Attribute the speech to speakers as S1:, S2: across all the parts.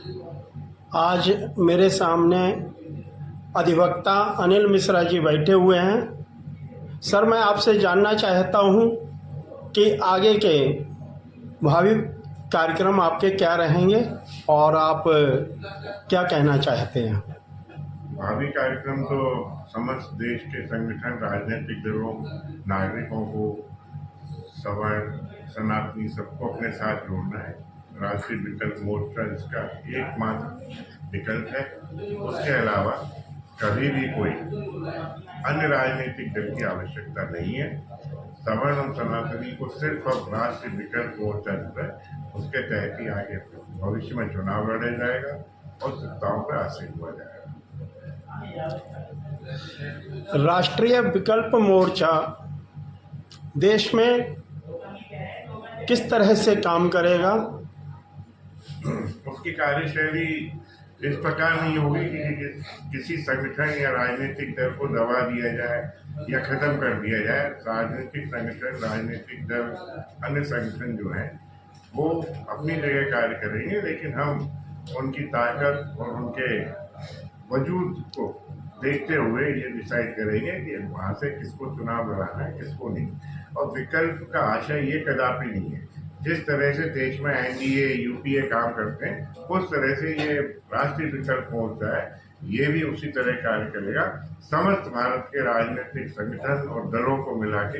S1: आज मेरे सामने अधिवक्ता अनिल मिश्रा जी बैठे हुए हैं। सर, मैं आपसे जानना चाहता हूं कि आगे के भावी कार्यक्रम आपके क्या रहेंगे और आप क्या कहना चाहते हैं।
S2: भावी कार्यक्रम तो समस्त देश के संगठन, राजनीतिक दलों, नागरिकों को, सवर्ण, सनातनी सबको अपने साथ जोड़ना है। राष्ट्रीय विकल्प मोर्चा इसका एकमात्र विकल्प है। उसके अलावा कभी भी कोई अन्य राजनीतिक दल की आवश्यकता नहीं है। सवर्ण और सनातनी को सिर्फ अब राष्ट्रीय विकल्प मोर्चा जो है उसके तहत ही आगे भविष्य में चुनाव लड़ा जाएगा और सत्ताओं पर आसीन हुआ जाएगा।
S1: राष्ट्रीय विकल्प मोर्चा देश में किस तरह से काम करेगा।
S2: उसकी कार्यशैली इस प्रकार नहीं होगी कि किसी संगठन या राजनीतिक दल को दबा दिया जाए या खत्म कर दिया जाए। राजनीतिक संगठन, राजनीतिक दल, अन्य संगठन जो हैं वो अपनी जगह कार्य करेंगे, लेकिन हम उनकी ताकत और उनके वजूद को देखते हुए ये डिसाइड करेंगे कि वहाँ से किसको चुनाव लड़ाना है, किसको नहीं। और विकल्प का आशय ये कदापि नहीं है। जिस तरह से देश में एनडीए, यूपीए काम करते हैं, उस तरह से ये राष्ट्रीय विकल्प मोर्चा है, ये भी उसी तरह कार्य करेगा। समस्त भारत के राजनीतिक संगठन और दलों को मिला के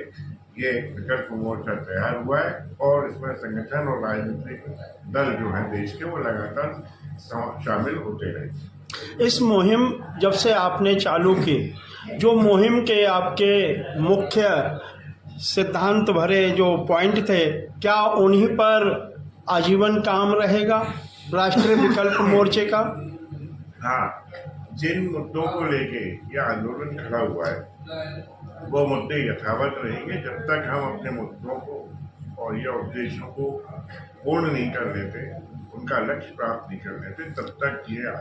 S2: ये विकल्प मोर्चा तैयार हुआ है और इसमें संगठन और राजनीतिक दल जो हैं देश के, वो लगातार शामिल होते रहे।
S1: इस मुहिम जब से आपने चालू की, जो मुहिम के आपके मुख्य सिद्धांत भरे जो पॉइंट थे, क्या उन्हीं पर आजीवन काम रहेगा राष्ट्रीय विकल्प मोर्चे का।
S2: हाँ, जिन मुद्दों को लेके यह आंदोलन खड़ा हुआ है वो मुद्दे यथावत रहेंगे जब तक हम अपने मुद्दों को और यह उद्देश्यों को पूर्ण नहीं कर लेते, उनका लक्ष्य प्राप्त नहीं कर लेते, तब तक ये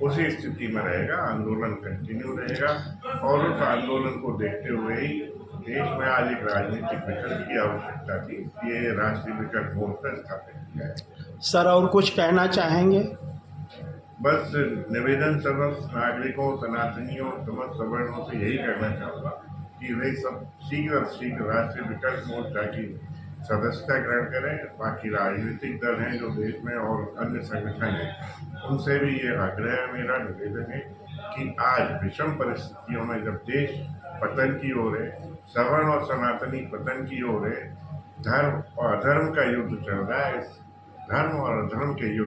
S2: उसी स्थिति में रहेगा। आंदोलन कंटिन्यू रहेगा और उस आंदोलन को देखते हुए ही देश में आज एक राजनीतिक विकल्प की आवश्यकता थी। ये राष्ट्रीय विकल्प मोर्चा स्थापित किया है।
S1: सर, और कुछ कहना चाहेंगे।
S2: बस निवेदन समस्त नागरिकों, सनातनियों, समस्त सवर्णों से यही करना चाहूँगा कि वे सब शीघ्र राष्ट्रीय विकल्प मोर्चा की सदस्यता ग्रहण करें। बाकी राजनीतिक दल हैं जो देश में और अन्य संगठन हैं, उनसे भी ये आग्रह है, मेरा निवेदन है कि आज विषम परिस्थितियों में जब देश पतन की ओर है, सवर्ण और सनातनी पतन की ओर है, धर्म और अधर्म का युद्ध चल रहा है, इस धर्म और अधर्म के युद्ध